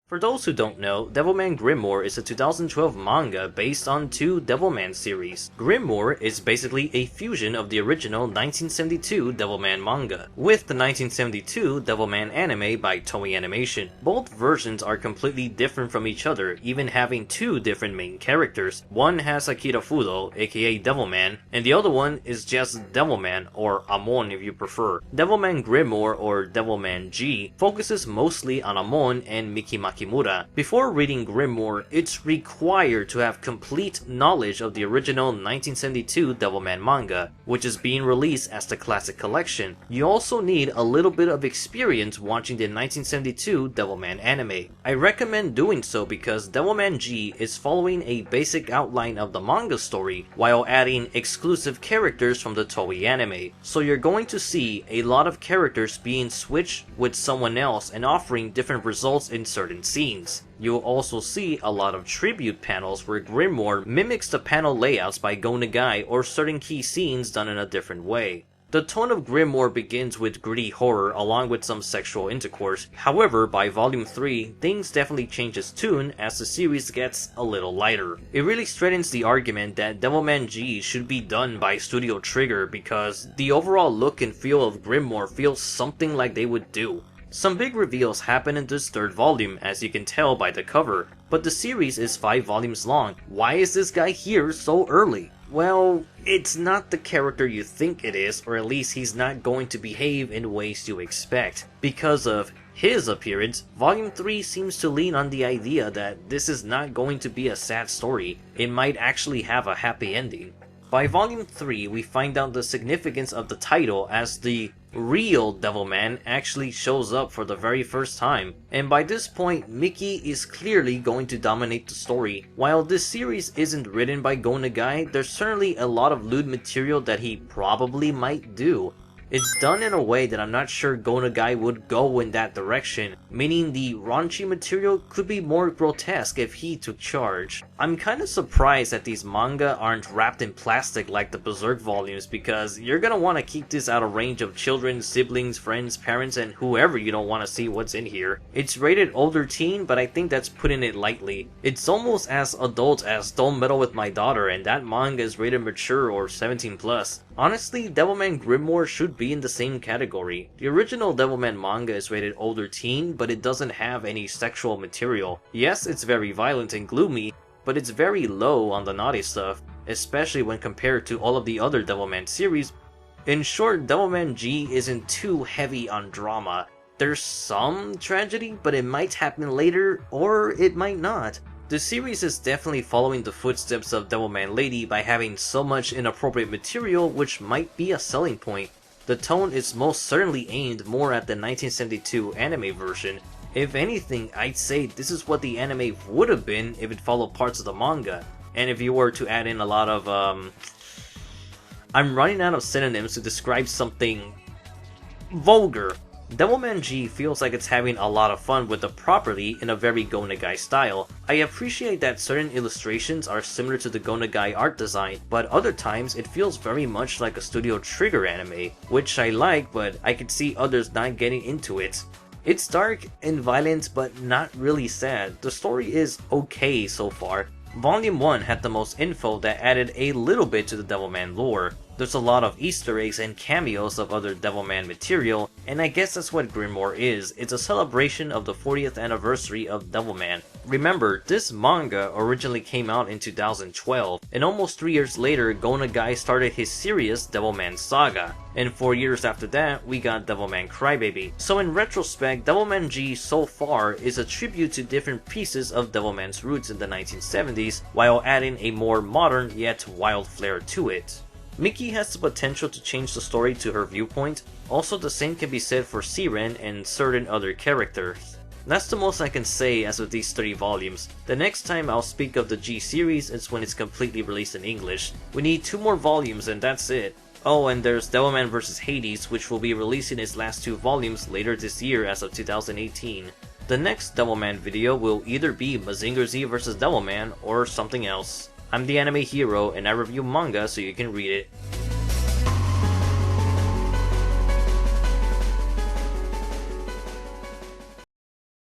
For those who don't know, Devilman Grimoire is a 2012 manga based on two Devilman series. Grimoire is basically a fusion of the original 1972 Devilman manga, with the 1972 Devilman anime by Toei Animation. Both versions are completely different from each other, even having two different main characters. One has Akira Fudo, aka Devilman, and the other one is just Devilman, or Amon if you prefer. Devilman Grimoire, or Devilman G, focuses mostly on Amon and Miki Makimura. Before reading Grimoire, it's required to have complete knowledge of the original 1972 Devilman manga, which is being released as the classic collection. You also need a little bit of experience watching the 1972 Devilman anime. I recommend doing so because Devilman G is following a basic outline of the manga story while adding exclusive characters from the Toei anime. So you're going to see a lot of characters being switched with someone else and offering different results in certain scenes. You'll also see a lot of tribute panels where Grimoire mimics the panel layouts by Go Nagai or certain key scenes done in a different way. The tone of Grimoire begins with gritty horror along with some sexual intercourse. However, by volume 3, things definitely change its tune as the series gets a little lighter. It really strengthens the argument that Devilman G should be done by Studio Trigger because the overall look and feel of Grimoire feels something like they would do. Some big reveals happen in this third volume, as you can tell by the cover, but the series is 5 volumes long. Why is this guy here so early? Well, it's not the character you think it is, or at least he's not going to behave in ways you expect. Because of his appearance, Volume 3 seems to lean on the idea that this is not going to be a sad story. It might actually have a happy ending. By Volume 3, we find out the significance of the title as the real Devilman actually shows up for the very first time, and by this point, Miki is clearly going to dominate the story. While this series isn't written by Go Nagai, there's certainly a lot of lewd material that he probably might do. It's done in a way that I'm not sure Go Nagai would go in that direction, meaning the raunchy material could be more grotesque if he took charge. I'm kinda surprised that these manga aren't wrapped in plastic like the Berserk volumes because you're gonna want to keep this out of range of children, siblings, friends, parents, and whoever you don't want to see what's in here. It's rated older teen, but I think that's putting it lightly. It's almost as adult as Don't Meddle With My Daughter, and that manga is rated mature or 17+. Honestly, Devilman Grimoire should be in the same category. The original Devilman manga is rated older teen, but it doesn't have any sexual material. Yes, it's very violent and gloomy, but it's very low on the naughty stuff, especially when compared to all of the other Devilman series. In short, Devilman G isn't too heavy on drama. There's some tragedy, but it might happen later, or it might not. The series is definitely following the footsteps of Devilman Lady by having so much inappropriate material, which might be a selling point. The tone is most certainly aimed more at the 1972 anime version. If anything, I'd say this is what the anime would have been if it followed parts of the manga. And if you were to add in a lot of, I'm running out of synonyms to describe something vulgar. Devilman G feels like it's having a lot of fun with the property in a very Go Nagai style. I appreciate that certain illustrations are similar to the Go Nagai art design, but other times it feels very much like a Studio Trigger anime, which I like, but I could see others not getting into it. It's dark and violent, but not really sad. The story is okay so far. Volume 1 had the most info that added a little bit to the Devilman lore. There's a lot of Easter eggs and cameos of other Devilman material, and I guess that's what Grimoire is. It's a celebration of the 40th anniversary of Devilman. Remember, this manga originally came out in 2012, and almost 3 years later, Go Nagai started his serious Devilman saga. And 4 years after that, we got Devilman Crybaby. So in retrospect, Devilman G so far is a tribute to different pieces of Devilman's roots in the 1970s, while adding a more modern yet wild flair to it. Miki has the potential to change the story to her viewpoint. Also, the same can be said for Siren and certain other characters. That's the most I can say as of these 30 volumes. The next time I'll speak of the G series is when it's completely released in English. We need 2 more volumes and that's it. Oh, and there's Devilman vs Hades, which will be releasing its last 2 volumes later this year as of 2018. The next Devilman video will either be Mazinger Z vs Devilman or something else. I'm the Anime Hero and I review manga so you can read it.